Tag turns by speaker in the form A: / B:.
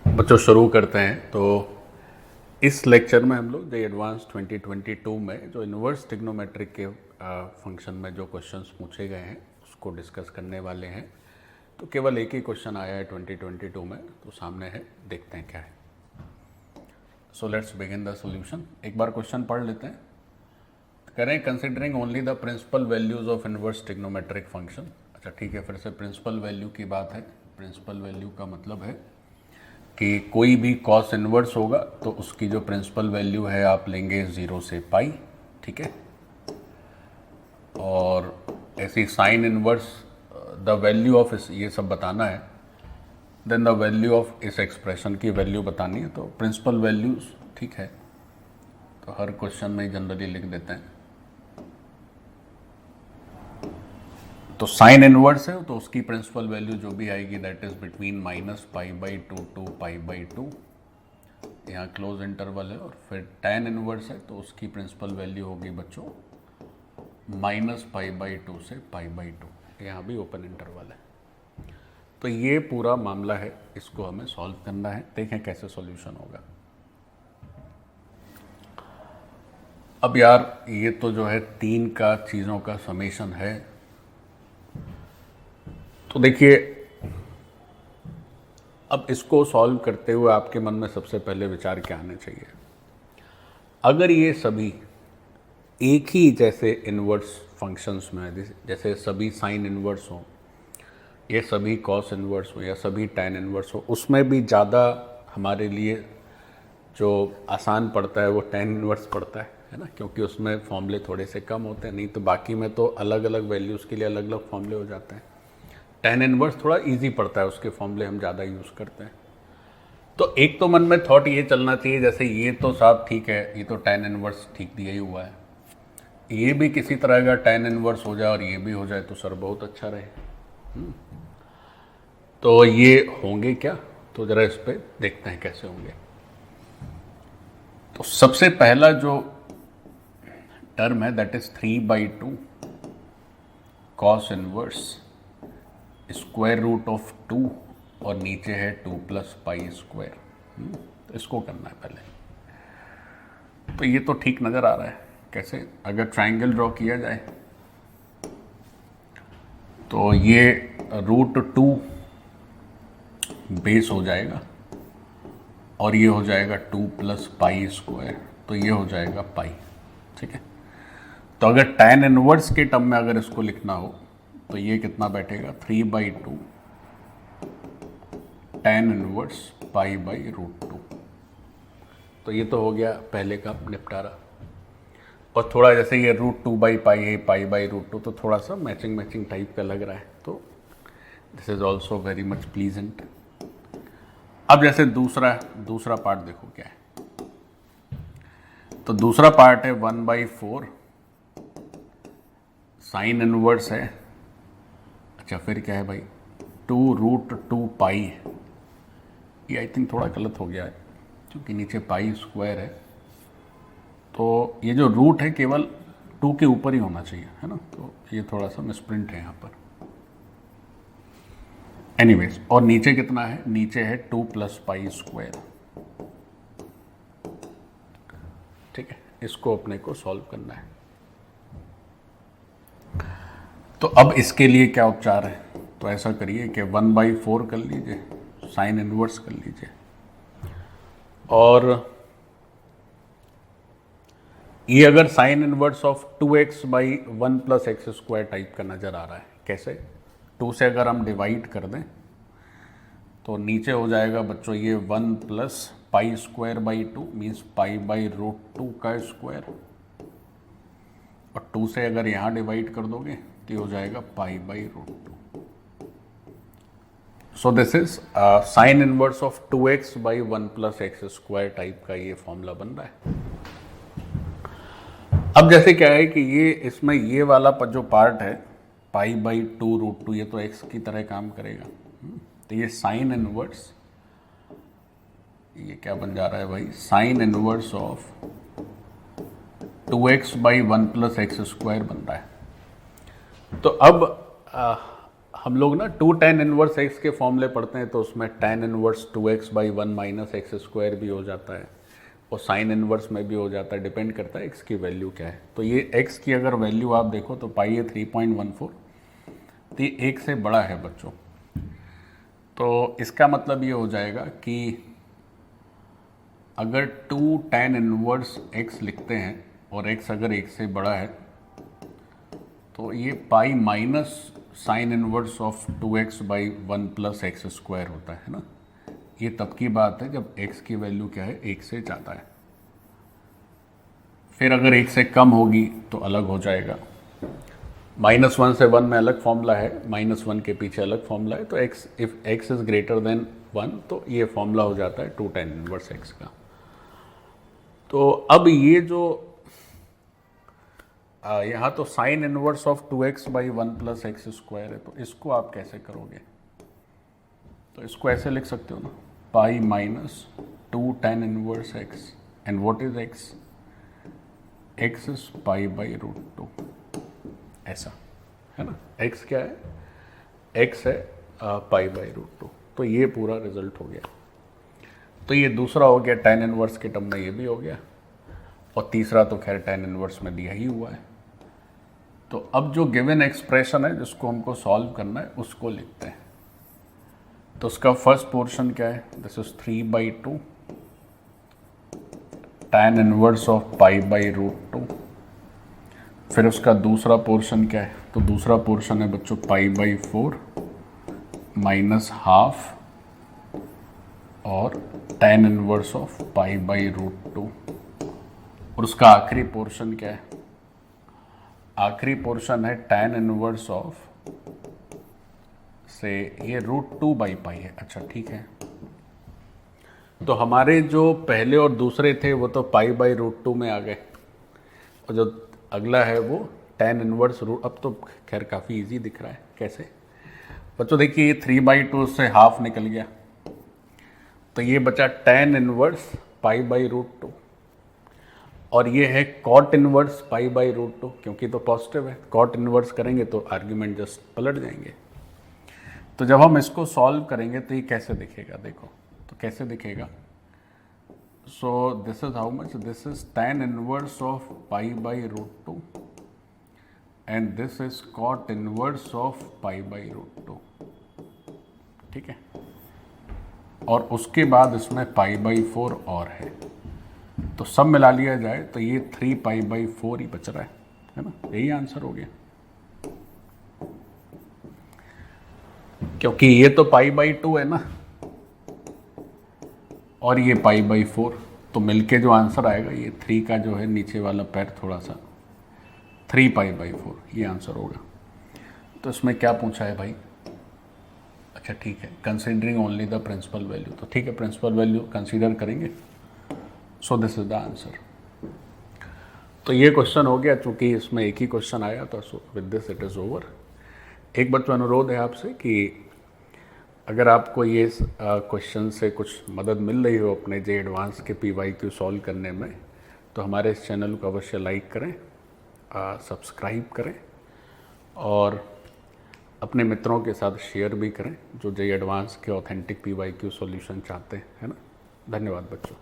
A: बच्चों शुरू करते हैं। तो इस लेक्चर में हम लोग जो एडवांस 2022 में जो इन्वर्स ट्रिग्नोमेट्रिक के फंक्शन में जो क्वेश्चंस पूछे गए हैं उसको डिस्कस करने वाले हैं। तो केवल एक ही क्वेश्चन आया है 2022 में, तो सामने है, देखते हैं क्या है। So let's begin the solution. एक बार क्वेश्चन पढ़ लेते हैं। करें considering only the principal values of inverse trigonometric function. अच्छा ठीक है, फिर से प्रिंसिपल वैल्यू की बात है। प्रिंसिपल वैल्यू का मतलब है कि कोई भी कॉस इन्वर्स होगा तो उसकी जो प्रिंसिपल वैल्यू है आप लेंगे 0 से पाई, ठीक है। और ऐसी sign inverse the value of इस, ये सब बताना है। देन द वैल्यू ऑफ इस एक्सप्रेशन की वैल्यू बतानी है। तो प्रिंसिपल वैल्यूज, ठीक है, तो हर क्वेश्चन में जनरली लिख देते हैं। तो साइन इनवर्स है तो उसकी प्रिंसिपल वैल्यू जो भी आएगी दैट इज बिटवीन -π/2 टू π/2। यहाँ क्लोज इंटरवल है। और फिर tan इनवर्स है तो उसकी प्रिंसिपल वैल्यू होगी बच्चों -π/2 से π/2। यहाँ भी ओपन इंटरवल है। तो ये पूरा मामला है, इसको हमें सॉल्व करना है। देखें कैसे सॉल्यूशन होगा। अब यार ये तो जो है 3 का चीज़ों का समेशन है। तो देखिए, अब इसको सॉल्व करते हुए आपके मन में सबसे पहले विचार क्या आने चाहिए। अगर ये सभी एक ही जैसे इन्वर्स फंक्शंस में, जैसे सभी साइन इन्वर्स हो, ये सभी कॉस इन्वर्स हो या सभी टैन इन्वर्स हो, उसमें भी ज़्यादा हमारे लिए जो आसान पड़ता है वो टैन इन्वर्स पड़ता है ना, क्योंकि उसमें फॉर्मूले थोड़े से कम होते हैं। नहीं तो बाकी में तो अलग अलग वैल्यूज़ के लिए अलग अलग फॉर्मूले हो जाते हैं। टैन इनवर्स थोड़ा इजी पड़ता है, उसके फॉर्मूले हम ज़्यादा यूज़ करते हैं। तो एक तो मन में थॉट ये चलना चाहिए, जैसे ये तो साहब ठीक है, ये तो टैन इनवर्स ठीक दिया ही हुआ है, ये भी किसी तरह का टैन इनवर्स हो जाए और ये भी हो जाए तो सर बहुत अच्छा रहे। तो ये होंगे क्या, तो ज़रा इस पर देखते हैं कैसे होंगे। तो सबसे पहला जो टर्म है that is 3/2 cos inverse square root of 2 और नीचे है 2 + π²। तो इसको करना है पहले। तो ये तो ठीक नज़र आ रहा है। कैसे, अगर ट्रायंगल ड्रॉ किया जाए तो ये √2 बेस हो जाएगा और ये हो जाएगा 2 + π²। तो ये हो जाएगा पाई, ठीक है। तो अगर tan इनवर्स के टर्म में अगर इसको लिखना हो तो ये कितना बैठेगा 3/2 tan इनवर्स π/√2। तो ये तो हो गया पहले का निपटारा। और थोड़ा जैसे ये √2/π है, π/√2, तो थोड़ा सा मैचिंग टाइप का लग रहा है। तो this is also very much pleasant. अब जैसे दूसरा पार्ट देखो क्या है। तो दूसरा पार्ट है 1/4 साइन इनवर्स है। अच्छा फिर क्या है भाई, 2√2π। ये आई थिंक थोड़ा गलत हो गया है क्योंकि नीचे π² है। तो ये जो रूट है केवल 2 के ऊपर ही होना चाहिए, है ना। तो ये थोड़ा सा मिसप्रिंट है यहाँ पर। एनीवेज, और नीचे कितना है, नीचे है 2 + π²। ठीक है, इसको अपने को सॉल्व करना है। तो अब इसके लिए क्या उपचार है, तो ऐसा करिए कि 1/4 कर लीजिए, साइन इनवर्स कर लीजिए। और ये अगर sign inverse of 2x/1 + x² type का नज़र आ रहा है। कैसे, 2 से अगर हम डिवाइड कर दें तो नीचे हो जाएगा बच्चों ये 1 + π²/2 मीन्स π/√2 का स्क्वायर। और 2 से अगर यहाँ डिवाइड कर दोगे तो ये हो जाएगा π/√2। So this is sine inverse of 2x/1 + x² type का ये फॉर्मूला बन रहा है। अब जैसे क्या है कि ये इसमें ये वाला जो पार्ट है π/2√2, ये तो x की तरह काम करेगा। तो ये साइन इनवर्स, ये क्या बन जा रहा है भाई, sign inverse of 2x/1 + x² बन रहा है। तो अब हम लोग ना 2 tan इनवर्स एक्स के फॉर्मूले पढ़ते हैं, तो उसमें tan inverse 2x/1 minus x square भी हो जाता है और साइन इनवर्स में भी हो जाता है, डिपेंड करता है एक्स की वैल्यू क्या है। तो ये एक्स की अगर वैल्यू आप देखो तो पाई है 3.14, तो ये 1 से बड़ा है बच्चों। तो इसका मतलब ये हो जाएगा कि अगर 2 tan इनवर्स एक्स लिखते हैं और एक्स अगर 1 से बड़ा है तो ये pi minus sign inverse of 2x/1 plus x square होता है ना। ये तब की बात है जब x की वैल्यू क्या है, 1 से ज़्यादा है। फिर अगर 1 से कम होगी तो अलग हो जाएगा। -1 से 1 में अलग फॉर्मूला है, -1 के पीछे अलग फॉर्मूला है। तो x if x is greater than 1 तो ये फॉर्मूला हो जाता है 2 tan इनवर्स x का। तो अब ये जो यहाँ तो sign inverse of 2x/1 plus x square है, तो इसको आप कैसे करोगे? तो इसको ऐसे लिख सकते हो ना, pi minus 2 tan inverse x and what is x? X is π/√2, ऐसा है ना। एक्स क्या है? एक्स है π/√2। तो ये पूरा रिजल्ट हो गया। तो ये दूसरा हो गया, tan इनवर्स के टर्म में ये भी हो गया, और तीसरा तो खैर tan इनवर्स में दिया ही हुआ है। तो अब जो गिवन एक्सप्रेशन है जिसको हमको सॉल्व करना है उसको लिखते हैं। तो उसका फर्स्ट पोर्शन क्या है? This is 3/2 tan inverse of π/√2। फिर उसका दूसरा पोर्शन क्या है? तो दूसरा पोर्शन है बच्चों π/4 माइनस हाफ और tan इनवर्स ऑफ π/√2। और उसका आखिरी पोर्शन क्या है? आखिरी पोर्शन है tan इनवर्स ऑफ से ये √2/π है। अच्छा ठीक है, तो हमारे जो पहले और दूसरे थे वो तो π/√2 में आ गए, और जो अगला है वो tan इनवर्स रूट। अब तो खैर काफ़ी इजी दिख रहा है। कैसे बच्चों? देखिए ये 3/2 से हाफ निकल गया, तो ये बचा tan इनवर्स π/√2, और ये है cot इनवर्स π/√2, क्योंकि तो पॉजिटिव है। cot इनवर्स करेंगे तो आर्ग्यूमेंट जस्ट पलट जाएंगे। तो जब हम इसको सॉल्व करेंगे तो ये कैसे दिखेगा? देखो तो कैसे दिखेगा। So this is how much? This is tan inverse of π/√2 and this is cot inverse of π/√2। ठीक है, और उसके बाद इसमें π/4 और है, तो सब मिला लिया जाए तो ये 3π/4 ही बच रहा है ना। यही आंसर हो गया, क्योंकि ये तो π/2 है ना और ये π/4, तो मिलके जो आंसर आएगा ये 3 का जो है नीचे वाला पैर थोड़ा सा 3π/4, ये आंसर होगा। तो इसमें क्या पूछा है भाई? अच्छा ठीक है, considering only the principal value. तो ठीक है, प्रिंसिपल वैल्यू कंसीडर करेंगे। So this is the answer. तो ये क्वेश्चन हो गया, चूंकि इसमें एक ही क्वेश्चन आया था, so with this it is over. एक बच्चों अनुरोध है आपसे कि अगर आपको ये क्वेश्चन से कुछ मदद मिल रही हो अपने जे एडवांस के PYQ सॉल्व करने में, तो हमारे इस चैनल को अवश्य लाइक करें, सब्सक्राइब करें और अपने मित्रों के साथ शेयर भी करें जो जे एडवांस के ऑथेंटिक PYQ सॉल्यूशन चाहते हैं, है ना। धन्यवाद बच्चों।